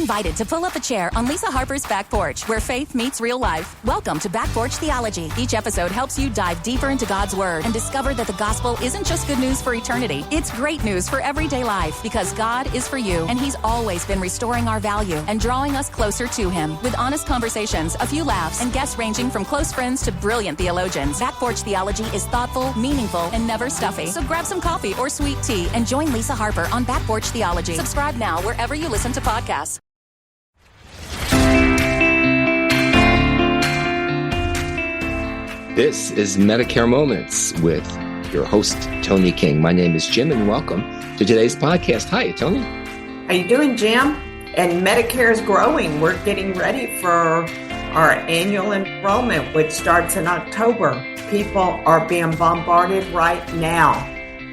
invited to pull up a chair on Lisa Harper's Back Porch, where faith meets real life. Welcome to Back Porch Theology. Each episode helps you dive deeper into God's Word and discover that the gospel isn't just good news for eternity. It's great news for everyday life, because God is for you, and He's always been restoring our value and drawing us closer to Him. With honest conversations, a few laughs, and guests ranging from close friends to brilliant theologians, Back Porch Theology is thoughtful, meaningful, and never stuffy. So grab some coffee or sweet tea and join Lisa Harper on Back Porch Theology. Subscribe now wherever you listen to podcasts. This is Medicare Moments with your host, Toni King. My name is Jim, and welcome to today's podcast. Hi, Toni. How you doing, Jim? And Medicare is growing. We're getting ready for our annual enrollment, which starts in October. People are being bombarded right now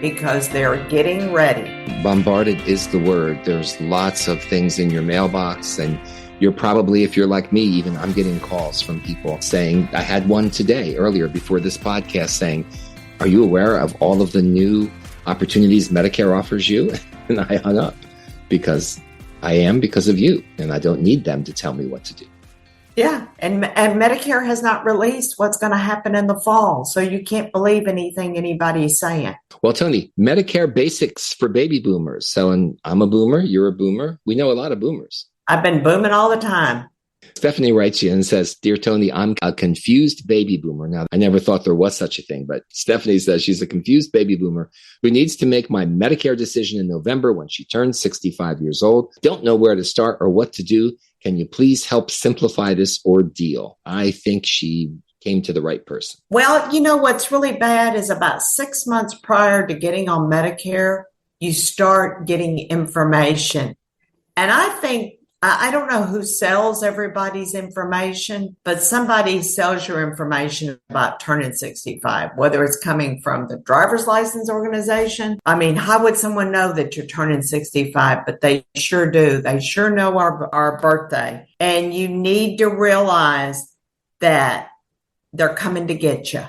because they're getting ready. Bombarded is the word. There's lots of things in your mailbox, and you're probably, if you're like me, even I'm getting calls from people saying, I had one today earlier before this podcast saying, are you aware of all of the new opportunities Medicare offers you? And I hung up because I am because of you, and I don't need them to tell me what to do. Yeah, and Medicare has not released what's going to happen in the fall, so you can't believe anything anybody's saying. Well, Toni, Medicare basics for baby boomers. So, and I'm a boomer, you're a boomer. We know a lot of boomers. I've been booming all the time. Stephanie writes you and says, Dear Toni, I'm a confused baby boomer. Now, I never thought there was such a thing, but Stephanie says she's a confused baby boomer who needs to make my Medicare decision in November when she turns 65 years old. Don't know where to start or what to do. Can you please help simplify this ordeal? I think she came to the right person. Well, you know what's really bad is about 6 months prior to getting on Medicare, you start getting information. And I think, I don't know who sells everybody's information, but somebody sells your information about turning 65, whether it's coming from the driver's license organization. I mean, how would someone know that you're turning 65? But they sure do. They sure know our birthday. And you need to realize that they're coming to get you.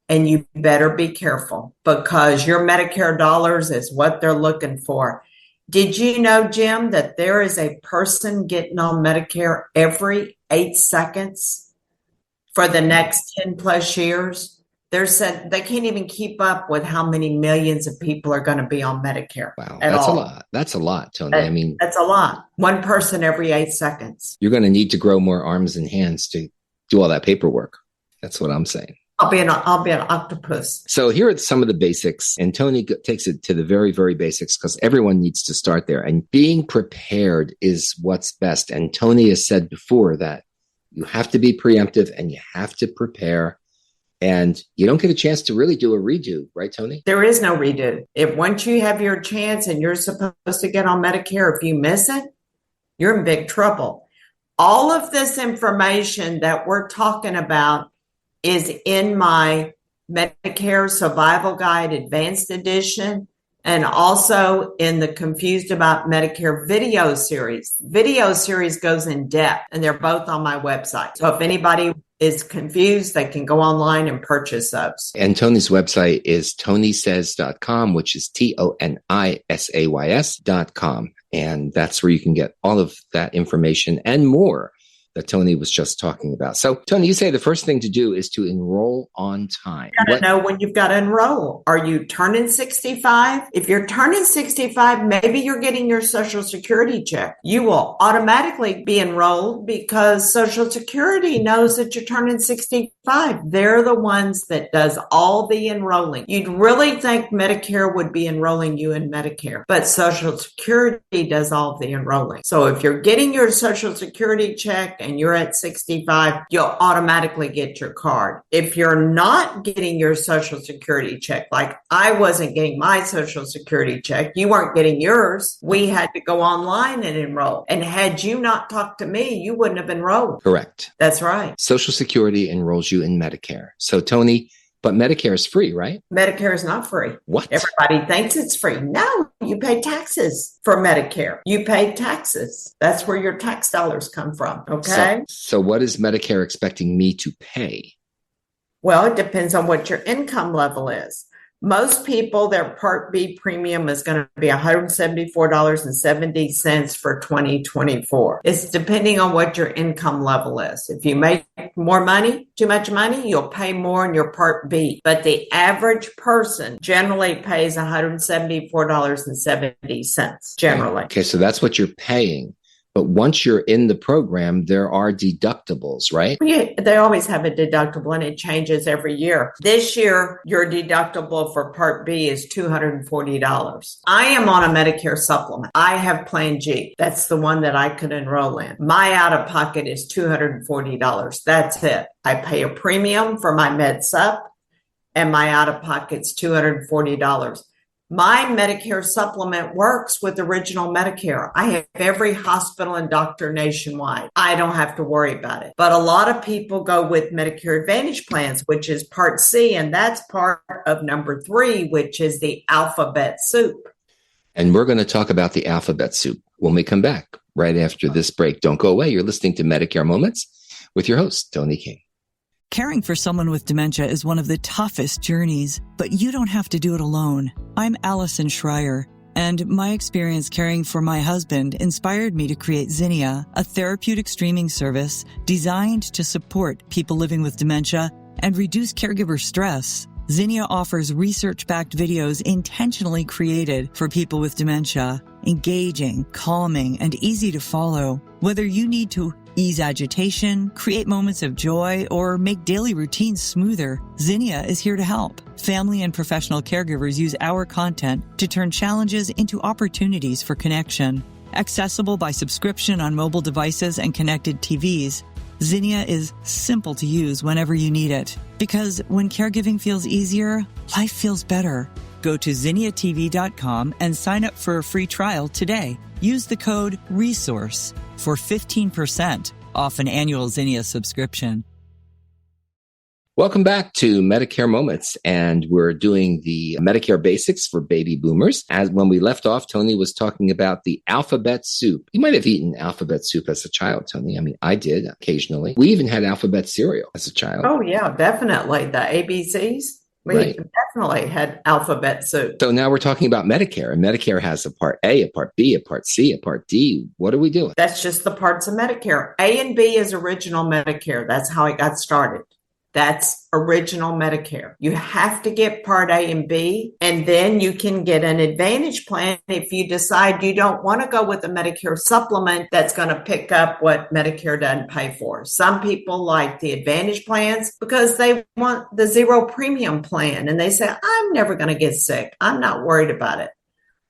And you better be careful, because your Medicare dollars is what they're looking for. Did you know, Jim, that there is a person getting on Medicare every 8 seconds for the next 10 plus years? They can't even keep up with how many millions of people are going to be on Medicare. Wow, that's a lot. That's a lot, Toni. That's a lot. One person every 8 seconds. You're going to need to grow more arms and hands to do all that paperwork. That's what I'm saying. I'll be an octopus. So here are some of the basics, and Toni takes it to the very, very basics, because everyone needs to start there. And being prepared is what's best. And Toni has said before that you have to be preemptive and you have to prepare, and you don't get a chance to really do a redo, right, Toni? There is no redo. Once you have your chance and you're supposed to get on Medicare, if you miss it, you're in big trouble. All of this information that we're talking about is in my Medicare Survival Guide Advanced Edition, and also in the Confused About Medicare video series. Video series goes in depth, and they're both on my website. So if anybody is confused, they can go online and purchase those. And Toni's website is tonisays.com, which is TONISAYS.com. And that's where you can get all of that information and more that Toni was just talking about. So, Toni, you say the first thing to do is to enroll on time. You got to know when you've got to enroll. Are you turning 65? If you're turning 65, maybe you're getting your Social Security check. You will automatically be enrolled because Social Security knows that you're turning 65. They're the ones that does all the enrolling. You'd really think Medicare would be enrolling you in Medicare, but Social Security does all the enrolling. So if you're getting your Social Security check and you're at 65, you'll automatically get your card. If you're not getting your Social Security check, like I wasn't getting my Social Security check, you weren't getting yours, we had to go online and enroll. And had you not talked to me, you wouldn't have enrolled. Correct. That's right. Social Security enrolls you in Medicare. So, Toni, but Medicare is free, right? Medicare is not free. What? Everybody thinks it's free. No, you pay taxes for Medicare. You pay taxes. That's where your tax dollars come from. Okay. So what is Medicare expecting me to pay? Well, it depends on what your income level is. Most people, their Part B premium is going to be $174.70 for 2024. It's depending on what your income level is. If you make more money, too much money, you'll pay more in your Part B. But the average person generally pays $174.70 generally. Okay, so that's what you're paying. But once you're in the program, there are deductibles, right? Yeah, they always have a deductible and it changes every year. This year, your deductible for Part B is $240. I am on a Medicare supplement. I have Plan G. That's the one that I could enroll in. My out-of-pocket is $240. That's it. I pay a premium for my Med Sup and my out-of-pocket's $240. My Medicare supplement works with original Medicare. I have every hospital and doctor nationwide. I don't have to worry about it. But a lot of people go with Medicare Advantage plans, which is Part C, and that's part of number 3, which is the alphabet soup. And we're going to talk about the alphabet soup when we come back right after this break. Don't go away. You're listening to Medicare Moments with your host, Toni King. Caring for someone with dementia is one of the toughest journeys, but you don't have to do it alone. I'm Allison Schreier, and my experience caring for my husband inspired me to create Zinnia, a therapeutic streaming service designed to support people living with dementia and reduce caregiver stress. Zinnia offers research-backed videos intentionally created for people with dementia, engaging, calming, and easy to follow. Whether you need to ease agitation, create moments of joy, or make daily routines smoother, Zinnia is here to help. Family and professional caregivers use our content to turn challenges into opportunities for connection. Accessible by subscription on mobile devices and connected TVs, Zinnia is simple to use whenever you need it. Because when caregiving feels easier, life feels better. Go to zinniatv.com and sign up for a free trial today. Use the code RESOURCE for 15% off an annual Zinnia subscription. Welcome back to Medicare Moments, and we're doing the Medicare basics for baby boomers. As when we left off, Toni was talking about the alphabet soup. You might have eaten alphabet soup as a child, Toni. I mean, I did occasionally. We even had alphabet cereal as a child. Oh, yeah, definitely. The ABCs. We definitely had alphabet soup. So now we're talking about Medicare, and Medicare has a Part A, a Part B, a Part C, a Part D. What are we doing? That's just the parts of Medicare. A and B is original Medicare. That's how it got started. That's original Medicare. You have to get Part A and B, and then you can get an Advantage plan if you decide you don't want to go with a Medicare supplement that's going to pick up what Medicare doesn't pay for. Some people like the Advantage plans because they want the zero premium plan, and they say, I'm never going to get sick. I'm not worried about it.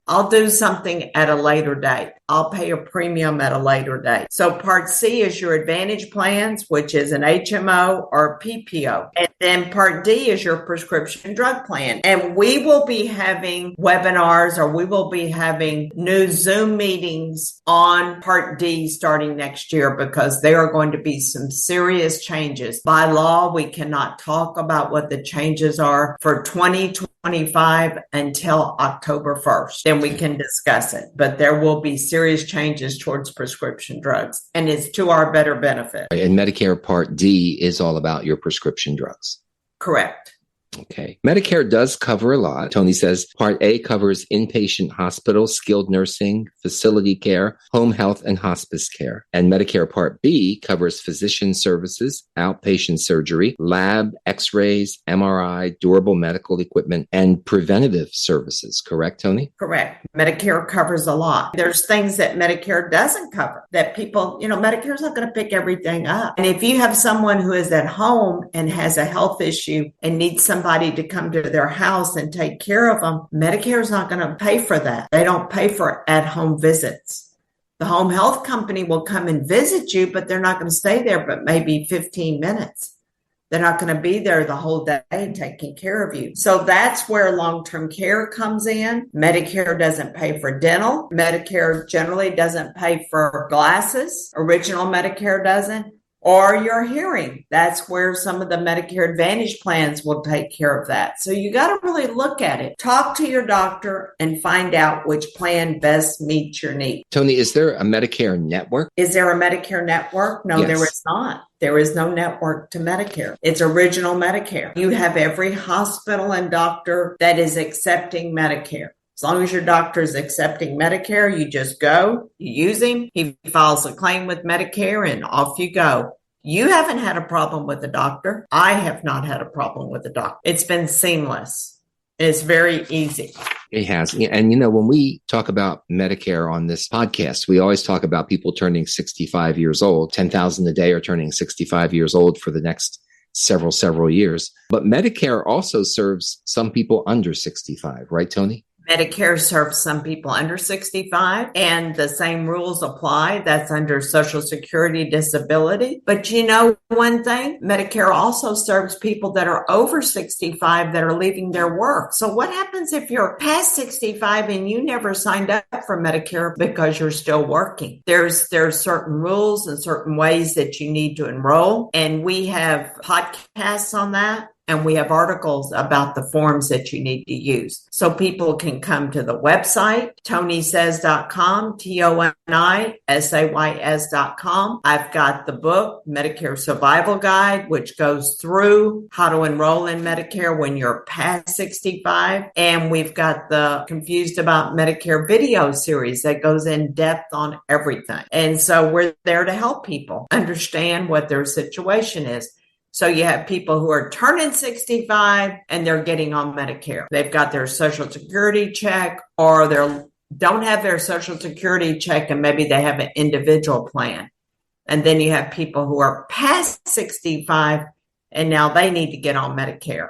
I'll do something at a later date. I'll pay a premium at a later date. So Part C is your Advantage plans, which is an HMO or PPO. And then Part D is your prescription drug plan. And we will be having webinars, or we will be having new Zoom meetings on Part D starting next year, because there are going to be some serious changes. By law, we cannot talk about what the changes are for 2025 until October 1st. Then we can discuss it. But there will be serious changes towards prescription drugs, and it's to our better benefit. And Medicare Part D is all about your prescription drugs. Correct. Okay. Medicare does cover a lot. Toni says Part A covers inpatient hospital, skilled nursing, facility care, home health, and hospice care. And Medicare Part B covers physician services, outpatient surgery, lab, x-rays, MRI, durable medical equipment, and preventative services. Correct, Toni? Correct. Medicare covers a lot. There's things that Medicare doesn't cover that people, Medicare's not going to pick everything up. And if you have someone who is at home and has a health issue and needs somebody to come to their house and take care of them, Medicare's not going to pay for that. They don't pay for at-home visits. The home health company will come and visit you, but they're not going to stay there but maybe 15 minutes. They're not going to be there the whole day taking care of you. So that's where long-term care comes in. Medicare doesn't pay for dental. Medicare generally doesn't pay for glasses. Original Medicare doesn't. or your hearing. That's where some of the Medicare Advantage plans will take care of that. So you got to really look at it. Talk to your doctor and find out which plan best meets your needs. Toni, is there a Medicare network? Is there a Medicare network? No, Yes. There is not. There is no network to Medicare. It's original Medicare. You have every hospital and doctor that is accepting Medicare. As long as your doctor is accepting Medicare, you just go, you use him, he files a claim with Medicare, and off you go. You haven't had a problem with the doctor. I have not had a problem with the doctor. It's been seamless. It's very easy. It has. And, when we talk about Medicare on this podcast, we always talk about people turning 65 years old. 10,000 a day are turning 65 years old for the next several years. But Medicare also serves some people under 65, right, Toni? Medicare serves some people under 65, and the same rules apply. That's under Social Security disability. But one thing, Medicare also serves people that are over 65 that are leaving their work. So what happens if you're past 65 and you never signed up for Medicare because you're still working? There's certain rules and certain ways that you need to enroll, and we have podcasts on that. And we have articles about the forms that you need to use. So people can come to the website, tonisays.com, TONISAYS.com. I've got the book, Medicare Survival Guide, which goes through how to enroll in Medicare when you're past 65. And we've got the Confused About Medicare video series that goes in depth on everything. And so we're there to help people understand what their situation is. So you have people who are turning 65 and they're getting on Medicare. They've got their Social Security check, or they don't have their Social Security check and maybe they have an individual plan. And then you have people who are past 65 and now they need to get on Medicare.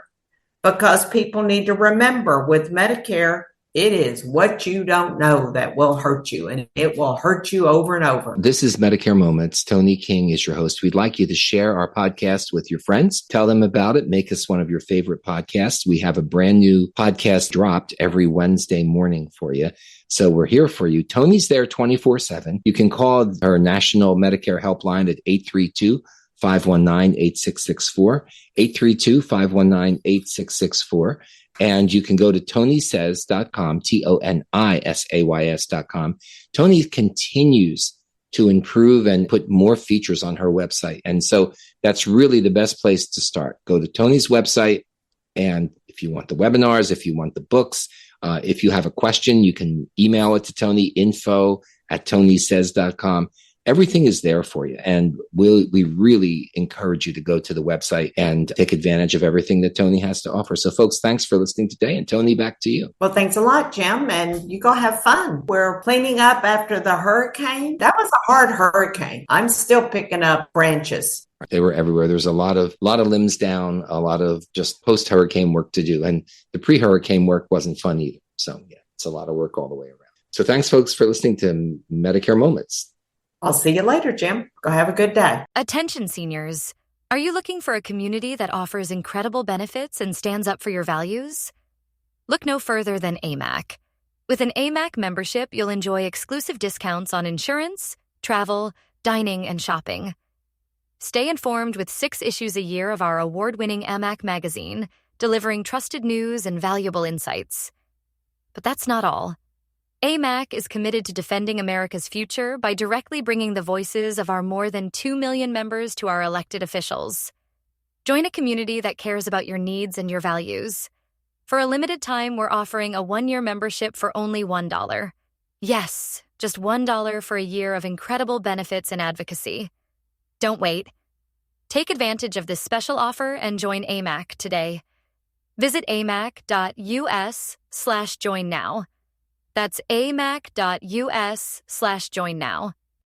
Because people need to remember, with Medicare, it is what you don't know that will hurt you, and it will hurt you over and over. This is Medicare Moments. Toni King is your host. We'd like you to share our podcast with your friends. Tell them about it. Make us one of your favorite podcasts. We have a brand new podcast dropped every Wednesday morning for you. So we're here for you. Toni's there 24/7. You can call her National Medicare Helpline at 832-519-8664, 832-519-8664. And you can go to tonisays.com, TONISAYS.com. Toni continues to improve and put more features on her website. And so that's really the best place to start. Go to Toni's website. And if you want the webinars, if you want the books, if you have a question, you can email it to Toni, info@tonisays.com. Everything is there for you. And we really encourage you to go to the website and take advantage of everything that Toni has to offer. So folks, thanks for listening today. And Toni, back to you. Well, thanks a lot, Jim. And you go have fun. We're cleaning up after the hurricane. That was a hard hurricane. I'm still picking up branches. They were everywhere. There's a lot of limbs down, a lot of just post-hurricane work to do. And the pre-hurricane work wasn't fun either. So yeah, it's a lot of work all the way around. So thanks, folks, for listening to Medicare Moments. I'll see you later, Jim. Go have a good day. Attention seniors. Are you looking for a community that offers incredible benefits and stands up for your values? Look no further than AMAC. With an AMAC membership, you'll enjoy exclusive discounts on insurance, travel, dining, and shopping. Stay informed with 6 issues a year of our award-winning AMAC magazine, delivering trusted news and valuable insights. But that's not all. AMAC is committed to defending America's future by directly bringing the voices of our more than 2 million members to our elected officials. Join a community that cares about your needs and your values. For a limited time, we're offering a 1-year membership for only $1. Yes, just $1 for a year of incredible benefits and advocacy. Don't wait. Take advantage of this special offer and join AMAC today. Visit amac.us/join now. That's amac.us/join now.